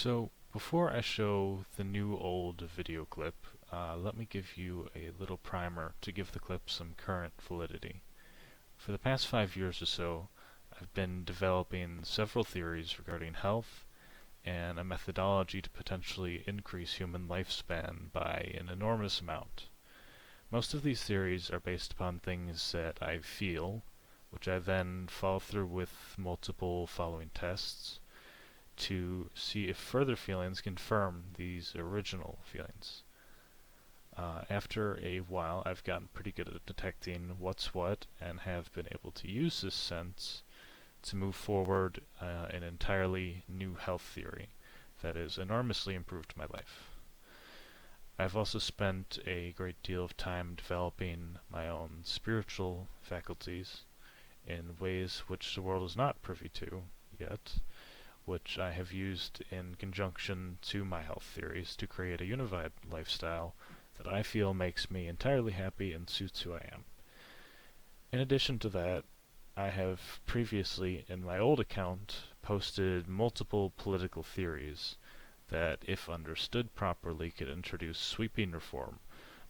So before I show the new old video clip, let me give you a little primer to give the clip some current validity. For the past 5 years or so, I've been developing several theories regarding health and a methodology to potentially increase human lifespan by an enormous amount. Most of these theories are based upon things that I feel, which I then follow through with multiple following tests to see if further feelings confirm these original feelings. After a while, I've gotten pretty good at detecting what's what and have been able to use this sense to move forward an entirely new health theory that has enormously improved my life. I've also spent a great deal of time developing my own spiritual faculties in ways which the world is not privy to yet, which I have used in conjunction to my health theories to create a unified lifestyle that I feel makes me entirely happy and suits who I am. In addition to that, I have previously, in my old account, posted multiple political theories that, if understood properly, could introduce sweeping reform,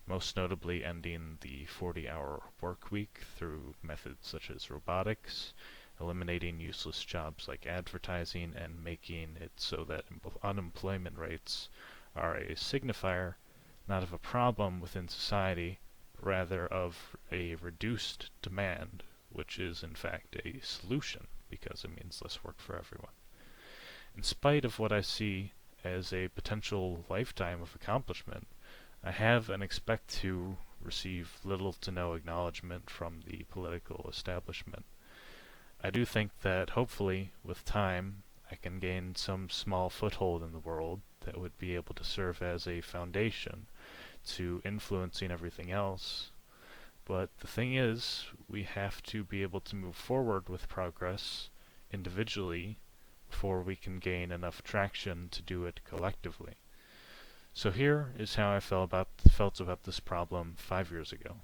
most notably ending the 40-hour work week through methods such as robotics, eliminating useless jobs like advertising, and making it so that unemployment rates are a signifier not of a problem within society, but rather of a reduced demand, which is in fact a solution because it means less work for everyone. In spite of what I see as a potential lifetime of accomplishment, I have and expect to receive little to no acknowledgement from the political establishment. I do think that hopefully, with time, I can gain some small foothold in the world that would be able to serve as a foundation to influencing everything else. But the thing is, we have to be able to move forward with progress individually before we can gain enough traction to do it collectively. So here is how I felt about this problem 5 years ago.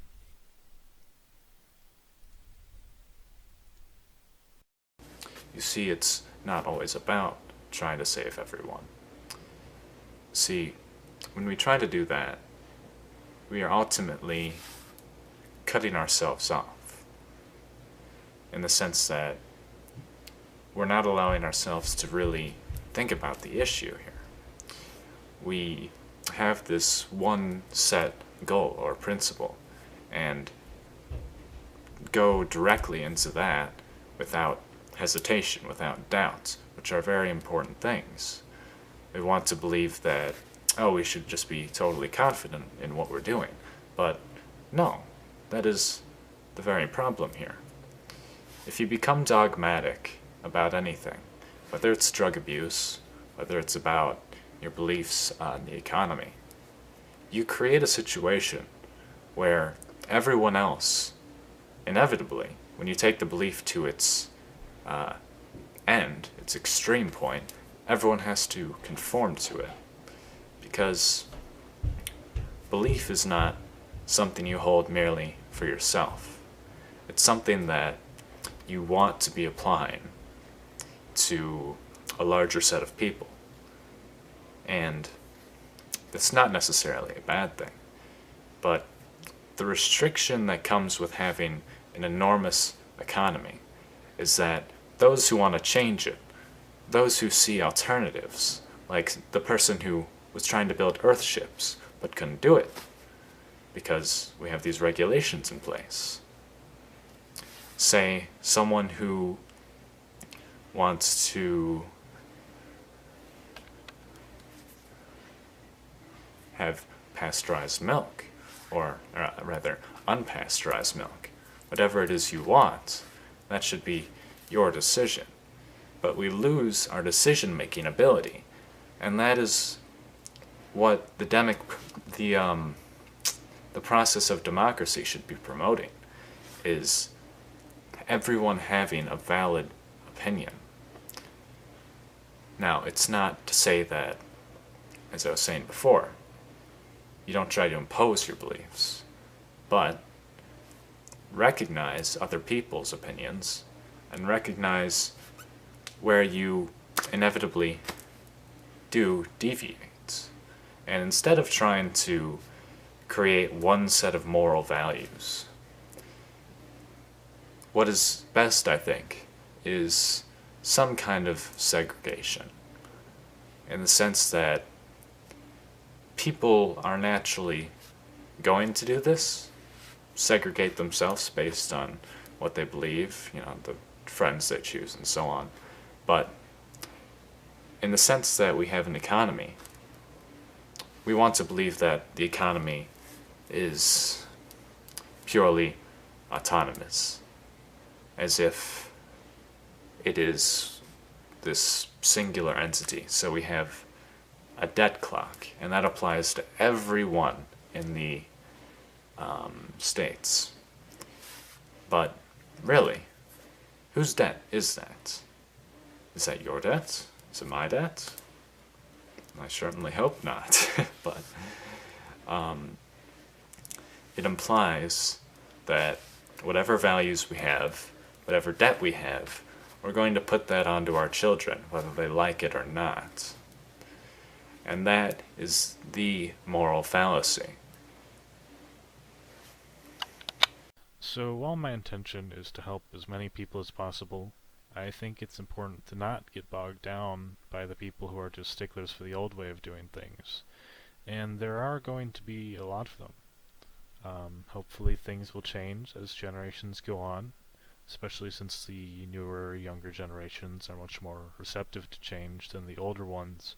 You see, it's not always about trying to save everyone. See, when we try to do that, we are ultimately cutting ourselves off, in the sense that we're not allowing ourselves to really think about the issue here. We have this one set goal or principle and go directly into that without hesitation, without doubts, which are very important things. We want to believe that, we should just be totally confident in what we're doing. But no, that is the very problem here. If you become dogmatic about anything, whether it's drug abuse, whether it's about your beliefs on the economy, you create a situation where everyone else, inevitably, when you take the belief to its end, its extreme point, everyone has to conform to it. Because belief is not something you hold merely for yourself. It's something that you want to be applying to a larger set of people. And it's not necessarily a bad thing. But the restriction that comes with having an enormous economy is that those who want to change it, those who see alternatives, like the person who was trying to build Earthships but couldn't do it because we have these regulations in place. Say someone who wants to have pasteurized milk, or rather unpasteurized milk, whatever it is you want, that should be your decision. But we lose our decision-making ability, and that is what the process of democracy should be promoting, is everyone having a valid opinion. Now, it's not to say that, as I was saying before, you don't try to impose your beliefs, but recognize other people's opinions and recognize where you inevitably do deviate. And instead of trying to create one set of moral values, what is best, I think, is some kind of segregation. In the sense that people are naturally going to do this, segregate themselves based on what they believe, the friends they choose and so on. But in the sense that we have an economy, we want to believe that the economy is purely autonomous, as if it is this singular entity. So we have a debt clock, and that applies to everyone in the states. But really, whose debt is that? Is that your debt? Is it my debt? I certainly hope not. But it implies that whatever values we have, whatever debt we have, we're going to put that onto our children, whether they like it or not. And that is the moral fallacy. So while my intention is to help as many people as possible, I think it's important to not get bogged down by the people who are just sticklers for the old way of doing things. And there are going to be a lot of them. Hopefully things will change as generations go on, especially since the newer, younger generations are much more receptive to change than the older ones,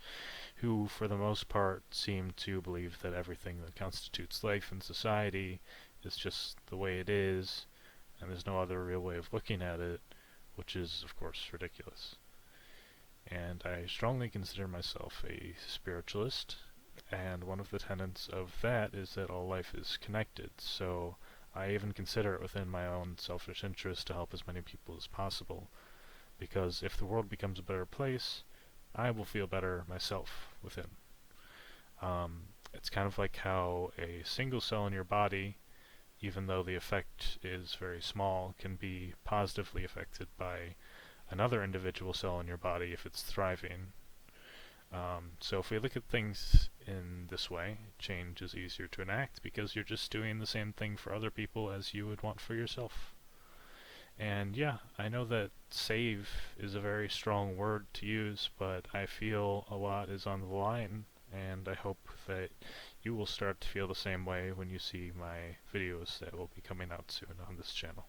who for the most part seem to believe that everything that constitutes life in society is just the way it is, and there's no other real way of looking at it, which is, of course, ridiculous. And I strongly consider myself a spiritualist, and one of the tenets of that is that all life is connected, so I even consider it within my own selfish interest to help as many people as possible, because if the world becomes a better place, I will feel better myself within. It's kind of like how a single cell in your body, even though the effect is very small, can be positively affected by another individual cell in your body if it's thriving. So if we look at things in this way, change is easier to enact because you're just doing the same thing for other people as you would want for yourself. And yeah, I know that save is a very strong word to use, but I feel a lot is on the line, and I hope that you will start to feel the same way when you see my videos that will be coming out soon on this channel.